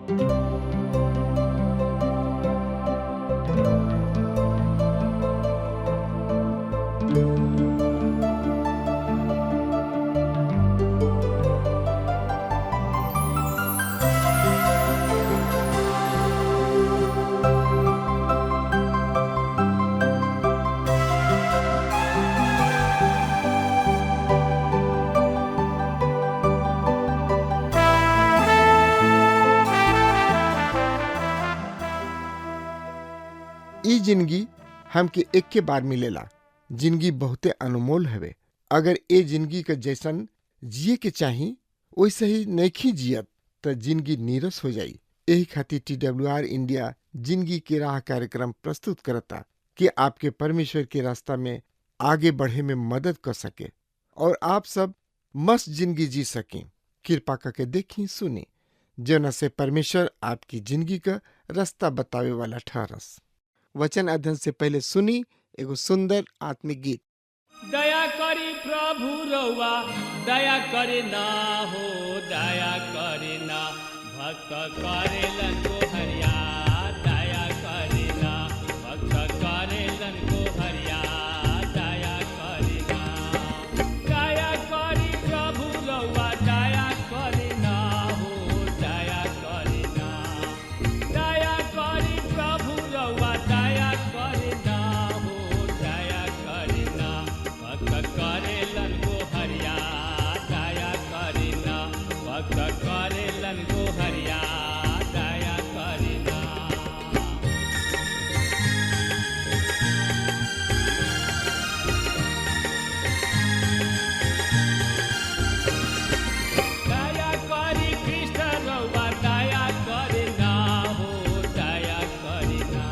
ई जिंदगी हमके एक के बार मिलेला। जिंदगी बहुते अनमोल हवे। अगर ए जिंदगी के जैसन जिए के चाही वैसे ही नइखी जियत त जिंदगी नीरस हो जाई। यही खातिर TWR इंडिया जिंदगी के राह कार्यक्रम प्रस्तुत करता कि आपके परमेश्वर के रास्ता में आगे बढ़े में मदद कर सके और आप सब मस्त जिंदगी जी सकें। कृपा करके देखी सुनी जना से परमेश्वर आपकी जिंदगी का रास्ता बतावे वाला ठहरस। वचन अध्ययन से पहले सुनी एगो सुंदर आत्मिक गीत। दया करी प्रभु रउआ दया करे ना हो, दया करे ना भक्त करेलन को हरिया, दया करे ना भक्त करेलन को हरिया, दया करे ना। दया करी प्रभु रउआ दया करे ना हो, दया करे ना। दया करी प्रभु रउआ दया करे ना हो, दया करे ना भक्त करेलन को हरिया, दया करे ना भक्त करेलन को हरिया, दया करे ना। दया करी कृष्ण रउआ दया करे ना हो, दया करे ना।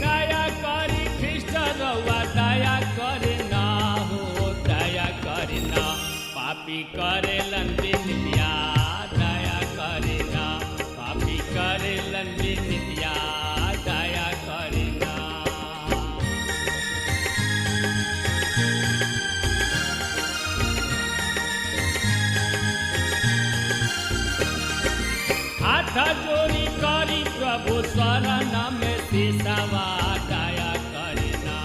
दया करी कृष्ण रउआ दया करे ना हो, दया करे ना। पापी करेलन बिनतिया, दया करे ना। पापी करेलन बिनतिया, दया करे ना। हाथ जोड़ी करी प्रभु शरण में सिसवा, दया करे ना।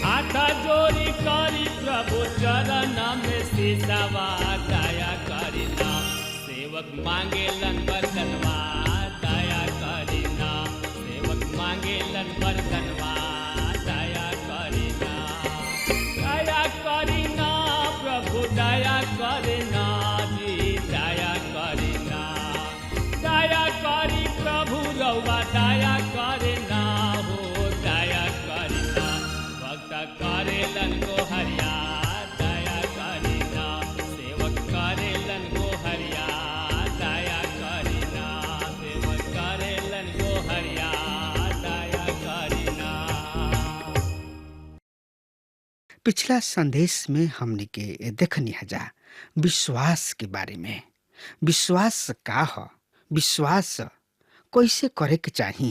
हाथ जोड़ी करी प्रभु चरण में सिसवा, दया करे ना। सेवक मांगेलन बरतनवा, दया करे ना। सेवक मांगेलन बरतनवा, दया करे ना। दया करे ना प्रभु दया करे ना जी, दया करे ना। दया करी प्रभु रउआ दया करे ना हो, दया करे ना भक्त करेलन को हरिया, दया करे ना। सेवक करेलन को हरिया, दया करे ना। सेवक करेलन को हरिया, दया करे ना। पिछला संदेश में हमने के देखनी हजा विश्वास के बारे में। विश्वास का ह, विश्वास कैसे करे के चाही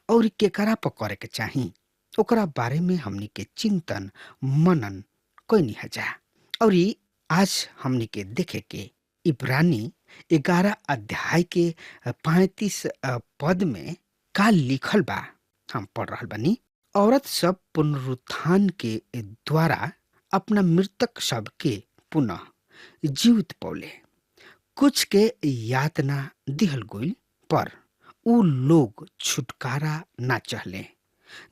और केकरा पर करे के चाही ओकरा बारे में हमने के चिंतन मनन कैनी हजा। और आज हमने के देखे के इब्रानी 11 अध्याय के 35 पद में का लिखल बा। हम पढ़ रहल बानी। औरत सब पुनरुत्थान के द्वारा अपना मृतक सब के पुनः जीवित पौले। कुछ के यातना दिहल गइल पर उ लोग छुटकारा ना चाहले,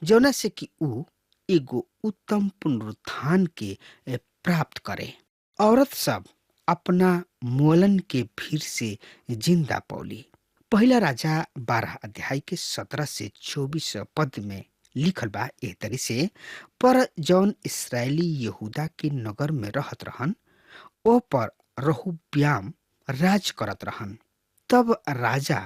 जौना से कि उ एगो उत्तम पुनरुत्थान के प्राप्त करे। औरत सब अपना मोलन के फिर से जिंदा पौली। पहला राजा 12 अध्याय के 17 से 24 पद में लिखल बा एह तरी से, पर जौन इस्राएली यहूदा के नगर में रहत रहन ओ पर रहुब्याम राज करत रहन। तब राजा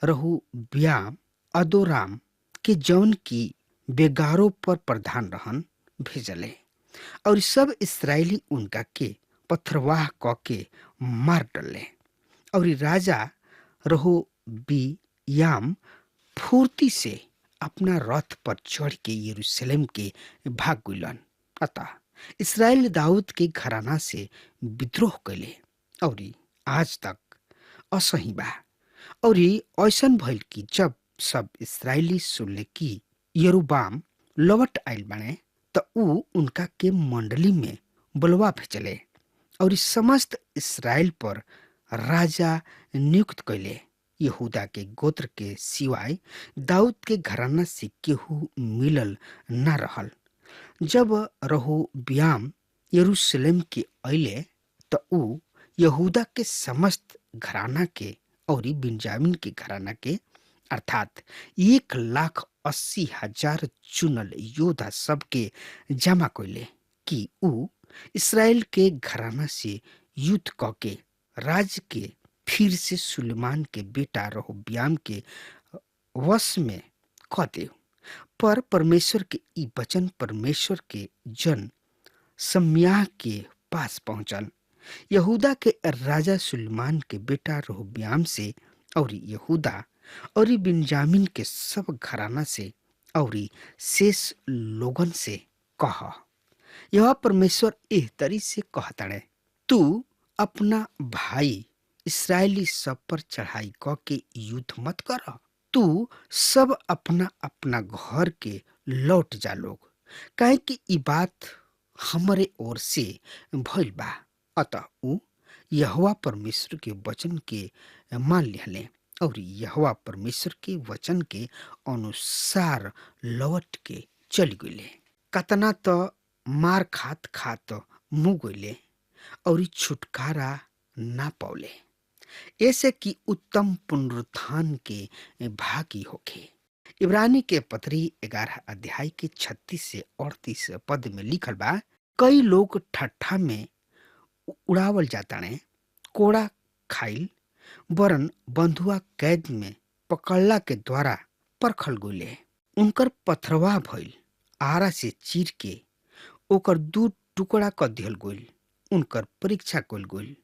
रहुब्याम अदोराम के जौन की बेगारों पर प्रधान रहन भेजले और सब इस्राएली उनका के पथरवाह क के मार डले। और राजा रहोबियाम फुर्ती से अपना रथ पर चढ़ के यरूशलेम के भाग गइलन। अतः इस्राएल दाऊद के घराना से विद्रोह कैले और आज तक असही बा। और ऐसन भइल कि जब सब इसराइली सुनले कि यरूबाम लौट आइल बाने त ऊ उनका के मंडली में बुलवा भेजले और इस समस्त इसराइल पर राजा नियुक्त कैले। यहूदा के गोत्र के सिवाय दाऊद के घराना से केहू मिलल न रहल। जब रहोबियाम यरूशलेम के अइले त ऊ यहूदा के समस्त घराना के और बिन्यामीन के घराना के अर्थात 1,80,000 चुनल योद्धा सबके जमा कैले कि ऊ इसराइल के घराना से युद्ध क के राज्य के फिर से सुलेमान के बेटा रहोबियाम के वश में क दे। पर परमेश्वर के ई वचन परमेश्वर के जन सम्याह के पास पहुंचल। यहूदा के राजा सुलेमान के बेटा रहोबियाम से और यहूदा और बिन्यामीन के सब घराना से और शेष लोगन से कह, यह परमेश्वर एह तरी से कहताड़े, तू अपना भाई इसराइली सब पर चढ़ाई क के युद्ध मत कर। तू सब अपना अपना घर के लौट जा लोग, काहे कि ई बात हमरे ओर से भइल बा। अतः ऊ यहोवा परमेश्वर के वचन के मान लिहले और यहोवा परमेश्वर के वचन के अनुसार लौट के चली गईले। कतना तो मार खात खात मुँह गईले और छुटकारा ना पौले, ऐसे कि उत्तम पुनरुत्थान के भागी होखे। इब्रानी के पत्री 11 अध्याय के 36 से 38 पद में लिखल बा, कई लोग ठट्ठा में उड़ावल जाताने, कोड़ा खाइल वरन बंधुआ कैद में पकड़ला के द्वारा परखल गईले। उनकर पथरवा भइल, आरा से चीर के ओकर 2 टुकड़ा क दिहल गईल। उनकर परीक्षा कल गईल,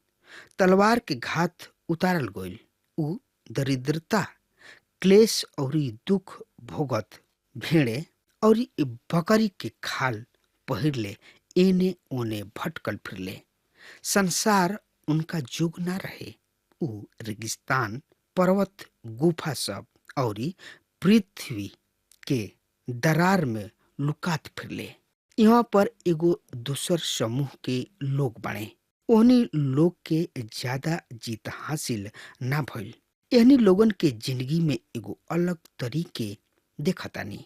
तलवार के घात उतारल गईल। ऊ दरिद्रता, क्लेश और दुख भोगत भेड़े और बकरी के खाल पहिरले एने ओने भटकल फिरले। संसार उनका जोग ना रहे। ऊ रेगिस्तान, पर्वत, गुफा सब और पृथ्वी के दरार में लुकात फिरले। यहाँ पर एगो दूसर समूह के लोग बने। ओहनी लोग के ज्यादा जीत हासिल ना भइल। एहनी लोगन के जिंदगी में एगो अलग तरीके देखतानी।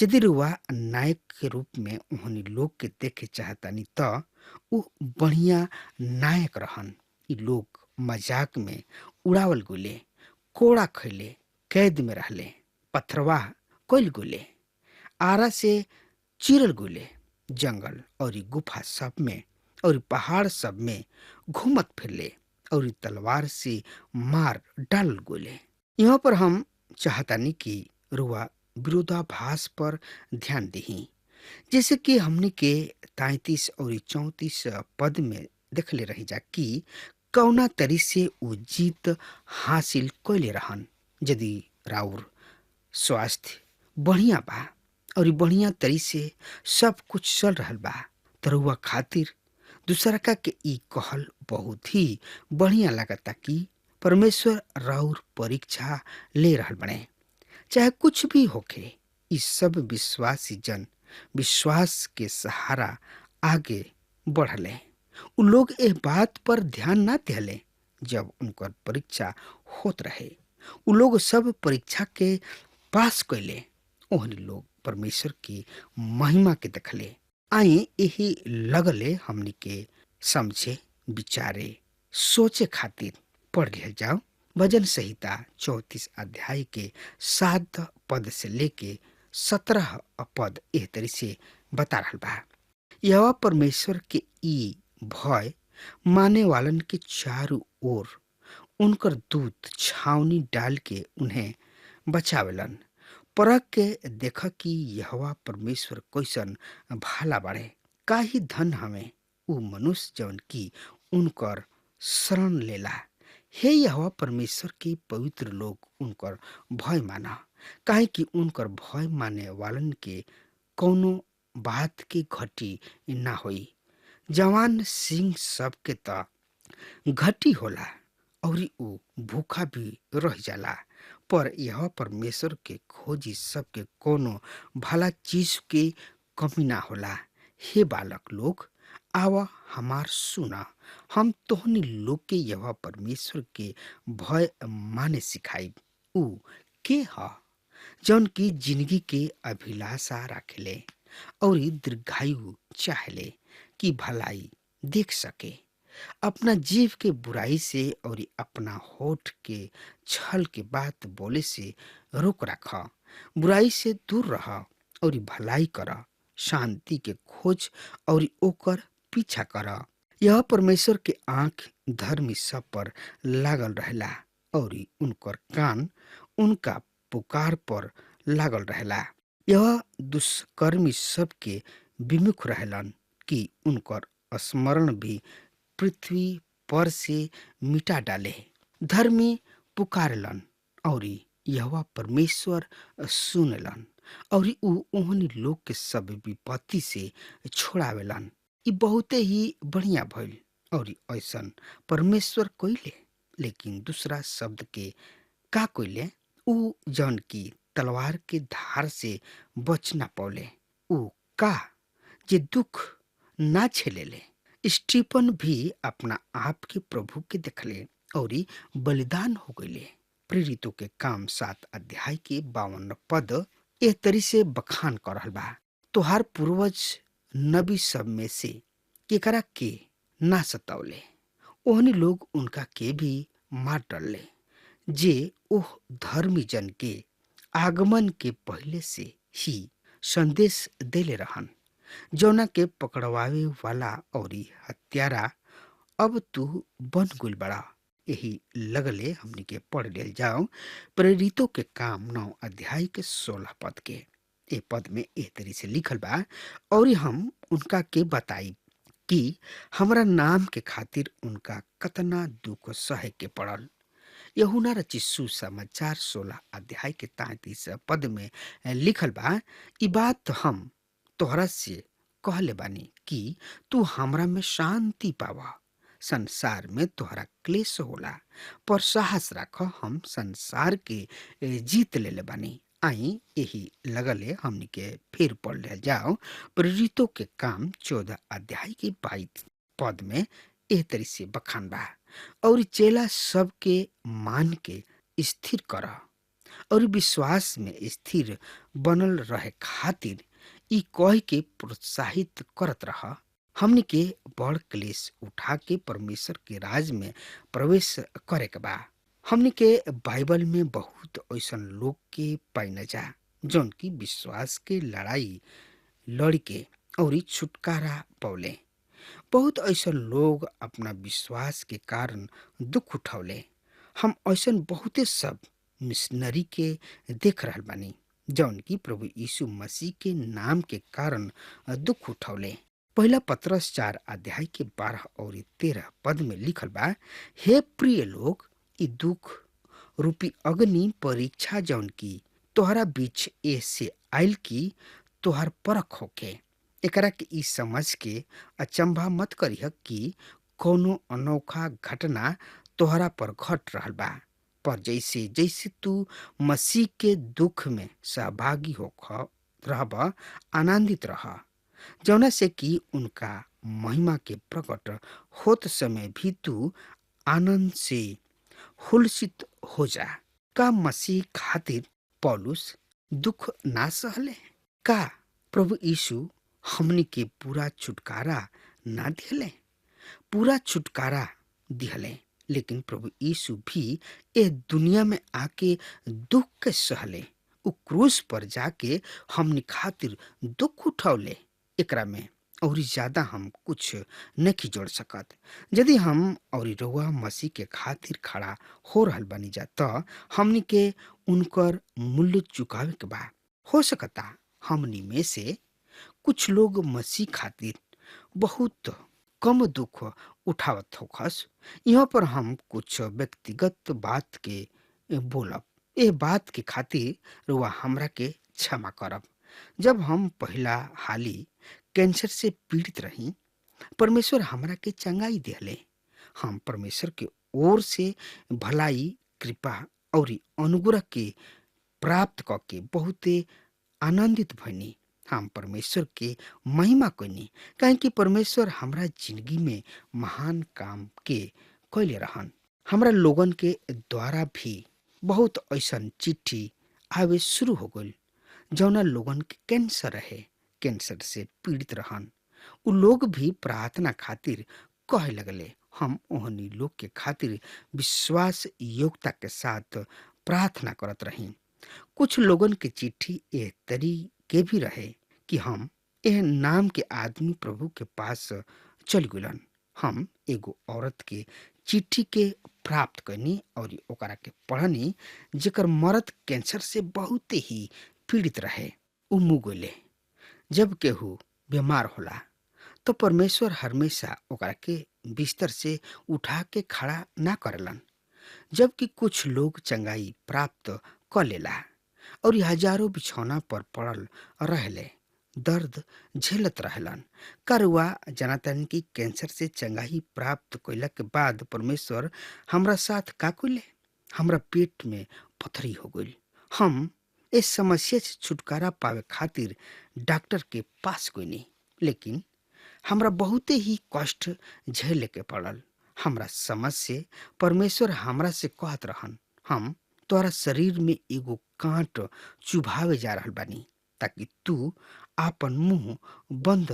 यदि रुआ नायक के रूप में ओहनी लोग के देखे चाहतानी त ऊ बढ़िया नायक रहन। ई लोग मजाक में उड़ावल गुले, कोड़ा खैले, कैद में रहले, पथरवा कइल गुले, आरा से चिरल गुले, जंगल और गुफा सब में और पहाड़ सब में घूमत फिरले और तलवार से मार डाल गोले। यहाँ पर हम चाहतानी कि रुआ विरोधाभास पर ध्यान दही, जैसे कि हमने के 33 और 34 पद में देखले रही जा कि कौना तरी से ऊ जीत हासिल कैले रहन। यदि राउर स्वास्थ्य बढ़िया बा और बढ़िया तरी से सब कुछ चल रहल बा त रउआ खातिर दूसरका के ई कहल बहुत ही बढ़िया लगता कि परमेश्वर राउर परीक्षा ले रहल बने। चाहे कुछ भी होखे, इस सब विश्वासी जन विश्वास के सहारा आगे बढ़ले। उ लोग एह बात पर ध्यान ना देले जब उनकर परीक्षा होत रहे। उ लोग सब परीक्षा के पास कैले। ओहनी लोग परमेश्वर की महिमा के देखले। आई यही लगले हमनी के समझे, विचारे, सोचे खातिर पढ़ लिया जाओ। भजन संहिता 34 अध्याय के 7 पद से लेके 17 पद एह तरी से बता रहल बा। यहोवा परमेश्वर के ई भय माने वालन के चारों ओर उनकर दूत छावनी डाल के उन्हें बचावेलन। परख के देख कि यहोवा परमेश्वर कैसन भाला बाड़े। काही धन हमें ऊ मनुष्य जवन की उनकर शरण लेला। हे यहोवा परमेश्वर के पवित्र लोग उनकर भय माना, काहे कि उनकर भय माने वालन के कौनो बात के घटी ना होई। जवान सिंह सब के त घटी होला और ऊ भूखा भी रह जाला। पर यह परमेश्वर के खोजी सबके कोनो भला चीज के कमी ना होला। हे बालक लोग, आवा हमार सुना, हम तोहनी लोग के यह परमेश्वर के भय माने सिखाई। ऊ के ह जौन की जिंदगी के अभिलाषा रखेले और दीर्घायु चाहले कि भलाई देख सके, अपना जीव के बुराई से और अपना होठ के छल के बात बोले से रोक रख, बुराई से दूर रह और भलाई कर, शांति के खोज और ओकर पीछा कर। यह परमेश्वर के आंख धर्मी सब पर लागल रहेला और उनकर कान उनका पुकार पर लागल रहेला। यह दुष्कर्मी सबके विमुख रहेलन कि उनकर स्मरण भी पृथ्वी पर से मिटा डाले। धर्मी पुकारलन और यहोवा परमेश्वर सुनलन और ऊ ओहनी लोग के सब विपत्ति से छोड़ावेलन। ई बहुते ही बढ़िया भइल और ऐसन परमेश्वर कोइले। लेकिन दूसरा शब्द के का कोइले, ऊ जौन की तलवार के धार से बच ना पौले, ऊ का जे दुख ना झेलेले। स्टीफन भी अपना आप के प्रभु के देखले और बलिदान हो गईले। प्रेरितों के काम 7 अध्याय के 52 पद एह तरी से बखान कर रहल बा। तोहार पूर्वज नबी सब में से केकरा के ना सतावले, ओहनी लोग उनका के भी मार डालले जे ओह धर्मी जन के आगमन के पहले से ही संदेश देले रहन, जौना के पकड़वावे वाला और हत्यारा अब तू बन गुल बड़ा। यही लगले हमनी के पढ़ लेल जाओ प्रेरितों के काम 9 अध्याय के 16 पद के। ए पद में एह तरी से लिखल बा, और हम उनका के बताई कि हमरा नाम के खातिर उनका कतना दुख सहे के पड़ल। यूहन्ना रचित सुसमाचार 16 अध्याय के 33 पद में लिखल बा, ई बात हम तोहरा से कहले बानी कि तू हमरा में शांति पावा। संसार में तोहरा क्लेश होला, पर साहस रख, हम संसार के जीत लेले बानी। आई यही लगले हमनी के फिर पढ़ ले जाओ प्रेरितों के काम 14 अध्याय के 22 पद में एह तरी से बखान बा, और चेला सबके मान के स्थिर कर और विश्वास में स्थिर बनल रहे खातिर ई कह के प्रोत्साहित करत रहा, हमनी के बड़ क्लेश उठा के परमेश्वर के राज में प्रवेश करे के बा। हमनी के बाइबल में बहुत ऐसन लोग के पाइना जा जौन की विश्वास के लड़ाई लड़ के और छुटकारा पौले। बहुत ऐसन लोग अपना विश्वास के कारण दुख उठौले। हम ऐसन बहुते सब मिशनरी के देख रहल बानी जौन की प्रभु यीशु मसीह के नाम के कारण दुख उठौले। पहला पतरस 4 अध्याय के 12 और 13 पद में लिखल बा, हे प्रिय लोग, ई दुख रूपी अग्नि परीक्षा जौन की तोहरा बीच ऐसे आयल की तोहर परख होके, एकरा के ई समझ के अचंभा मत करिह कि कोनो अनोखा घटना तोहरा पर घट रहल बा, पर जैसे जैसे तू मसीह के दुख में सहभागी होख रहब, आनंदित रह, जौना से कि उनका महिमा के प्रकट होत समय भी तू आनंद से हुलसित हो जा। का मसीह खातिर पौलुस दुख ना सहले? का प्रभु यीशु हमनी के पूरा छुटकारा ना दिहले? पूरा छुटकारा दिहले, लेकिन प्रभु यीशु भी ए दुनिया में आके दुख के सहले। उ क्रूस पर जाके हमनी खातिर दुख उठौले। एकरा में और ज्यादा हम कुछ नहीं जोड़ सकत। यदि हम और रउआ मसीह के खातिर खड़ा हो रहल बनी जा त हमनी के उनकर मूल्य चुकावे के बा। हो सकता हमनी में से कुछ लोग मसीह खातिर बहुत कम दुख उठावत होखस। यहाँ पर हम कुछ व्यक्तिगत बात के बोलब। ए बात के खातिर रउआ हमरा के क्षमा करब। जब हम पहला हाली कैंसर से पीड़ित रही, परमेश्वर हमरा के चंगाई दिहले। हम परमेश्वर के ओर से भलाई, कृपा और अनुग्रह के प्राप्त करके बहुते आनंदित भइनी। हम परमेश्वर के महिमा कइनी, काहे कि परमेश्वर हमरा जिंदगी में महान काम के कैले रहन। हमरा लोगन के द्वारा भी बहुत ऐसन चिट्ठी आवे शुरू हो गइल जौना लोगन के कैंसर रहे, कैंसर से पीड़ित रहन। उ लोग भी प्रार्थना खातिर कहे लगले। हम ओहनी लोग के खातिर विश्वास योग्यता के साथ प्रार्थना करत रही। कुछ लोगन के चिट्ठी एह तरी के भी रहे कि हम एह नाम के आदमी प्रभु के पास चल गुलन। हम एगो औरत के चिट्ठी के प्राप्त करनी और ओकरा के पढ़नी जेकर मर्द कैंसर से बहुत ही पीड़ित रहे। उ मुगले जब केहू बीमार होला तो परमेश्वर हमेशा ओकरा के बिस्तर से उठा के खड़ा ना करलन, जबकि कुछ लोग चंगाई प्राप्त क लेला और हजारों बिछौना पर पड़ल रहले, दर्द झेलत रहलन। करुआ जनातन की कैंसर से चंगाई प्राप्त कइला के बाद परमेश्वर हमरा साथ का कइले? हमरा पेट में पथरी हो गइल। हम इस समस्या से छुटकारा पावे खातिर डॉक्टर के पास गइनी, लेकिन हमरा बहुते ही कष्ट झेले के पड़ल। हमरा समझ से परमेश्वर हमरा से कहत रहन, हम तोरा शरीर में एगो कांट चुभावे जा रहल बानी ताकि तू आपन मुंह बंद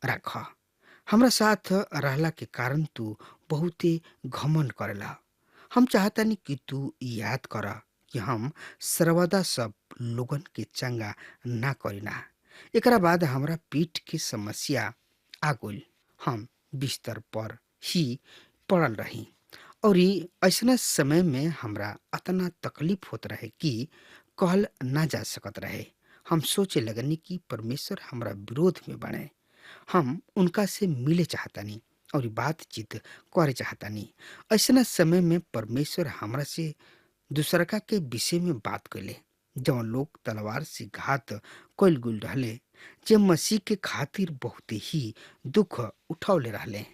रख। हमरा साथ रहला के कारण तू बहुते घमंड करेला। हम चाहतानी कि तू याद कर कि हम सर्वदा सब लोगन के चंगा ना करीना। एकरा बाद हमरा पीठ के समस्या आ गइल। हम बिस्तर पर ही पड़ल रही और ऐसना समय में हमरा अतना तकलीफ होत रहे कि कहल ना जा सकत रहे। हम सोचे लगनी कि परमेश्वर हमरा विरोध में बने। हम उनका से मिले चाहतानी और बातचीत करे चाहतानी। ऐसना समय में परमेश्वर हमरा से दूसरका के विषय में बात कैले, जौन लोग तलवार से घात कैल गुल रहले, जे मसीह के खातिर बहुत ही दुख उठौले रहले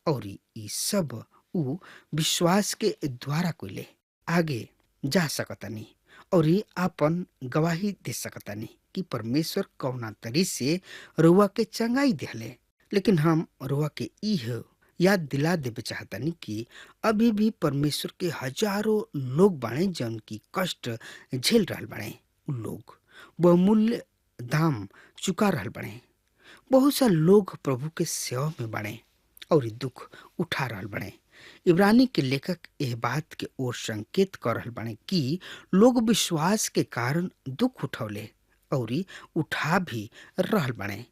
और ई सब उ विश्वास के द्वारा कैले। आगे जा सकतानी और आपन गवाही दे सकतानी कि परमेश्वर कौना तरी से रुआ के चंगाई दिहले। लेकिन हम रुआ के इह याद दिला देवे चाहतानी कि अभी भी परमेश्वर के हजारों लोग बाणे जौन की कष्ट झेल रहल बाणे। उ लोग बहुमूल्य दाम चुका रहल बाणे। बहुत सा लोग प्रभु के सेवा में बाणे और दुख उठा रहल बाणे। इब्रानी के लेखक यह बात के ओर संकेत कर रहल बाणे कि लोग विश्वास के कारण दुख उठौले और उठा भी रहल बाणे।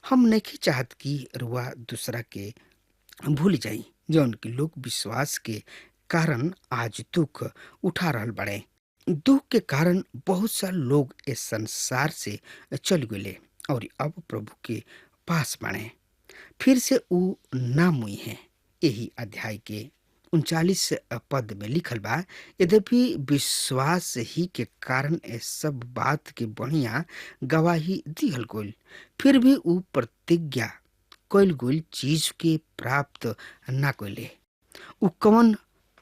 हम नहीं चाहत कि रुआ दूसरा के भूल जाई जौन कि लोग विश्वास के कारण आज दुख उठा रहल बाड़े। दुख के कारण बहुत सा लोग इस संसार से चल गए और अब प्रभु के पास बाड़े। फिर से उ नाम हुई है। यही अध्याय के 39 पद में लिखल बा, यद्यपि विश्वास ही के कारण इस सब बात के बढ़िया गवाही दिहल गइल, फिर भी उ प्रतिज्ञा कैल गइल चीज के प्राप्त ना कैले। उ कौन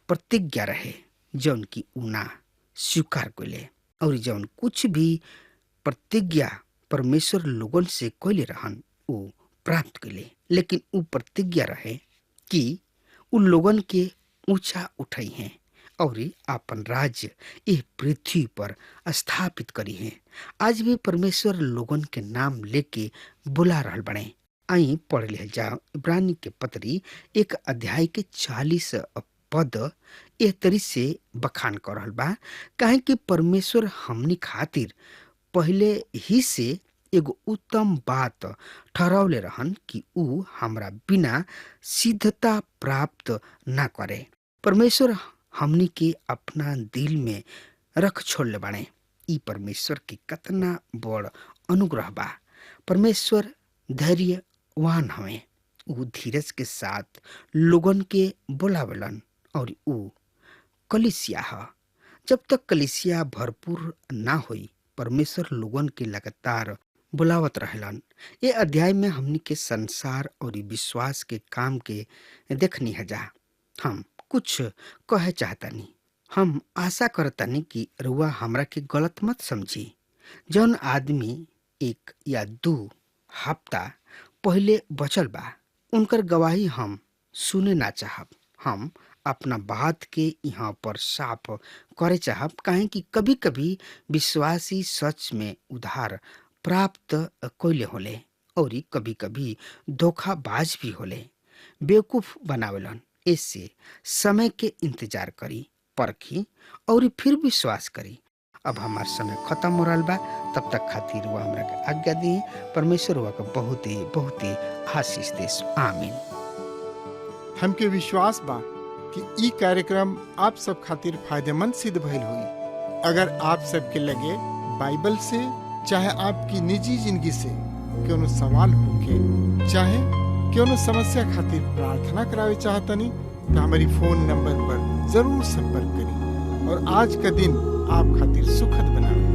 प्रतिज्ञा रहे जौन की उ ना स्वीकार कैले, और जौन कुछ भी प्रतिज्ञा परमेश्वर लोगन से कैले रहन उ प्राप्त कैले। लेकिन उ प्रतिज्ञा रहे कि उ लोगन के ऊंचा उठाई हैं और आपन राज्य इस पृथ्वी पर स्थापित करी हैं। आज भी परमेश्वर लोगन के नाम लेके बुला रहल बने। आई पढ़ ले जाओ इब्रानी के पत्री 1 अध्याय के 40 पद एह तरी से बखान कर रहल बा, काहे कि परमेश्वर हमनी खातिर पहले ही से एगो उत्तम बात ठहरावले रहन कि उ हमरा बिना सिद्धता प्राप्त ना करे। परमेश्वर हमनी के अपना दिल में रख छोड़ले बाड़े। ई परमेश्वर के कितना बड़ अनुग्रह बा। परमेश्वर धैर्यवान हवे। उ धीरज के साथ लोगन के बुलावेलन और उ कलीसिया ह। जब तक कलीसिया भरपूर ना होई परमेश्वर लोगन के लगातार बुलावत रहलन। ये अध्याय में हमनी के संसार और विश्वास के काम के देखनी है जा। हम कुछ कहे चाहतानी। हम आशा करतानी कि रुआ हमरा के गलत मत समझी। जौन आदमी 1 या 2 हफ्ता पहले बचल बा, उनकर गवाही हम सुने ना चाहब। हम अपना बात के यहाँ पर साफ करे चाहब, काहे कि कभी कभी विश्वासी सच में उधार प्राप्त कोइले होले और कभी कभी धोखाबाज भी होले, बेवकूफ बनावेलन। इससे समय के इंतजार करी, परखी और फिर विश्वास करी। अब हमार समय खत्म हो रहा बा, तब तक खातिर हुआ हमरा के आज्ञा दी। परमेश्वर हुआ का बहुत ही आशीष देस। आमीन। हमके विश्वास बा कि ई कार्यक्रम आप सब खातिर फायदेमंद सिद्ध भइल हुई। अगर आप सबके लगे बाइबल से चाहे आपकी निजी जिंदगी से कोनो सवाल होके, चाहे कोनो समस्या खातिर प्रार्थना करावे चाहतनी, तो हमारी फोन नंबर पर जरूर संपर्क करी और आज का दिन आप खातिर सुखद बनावे।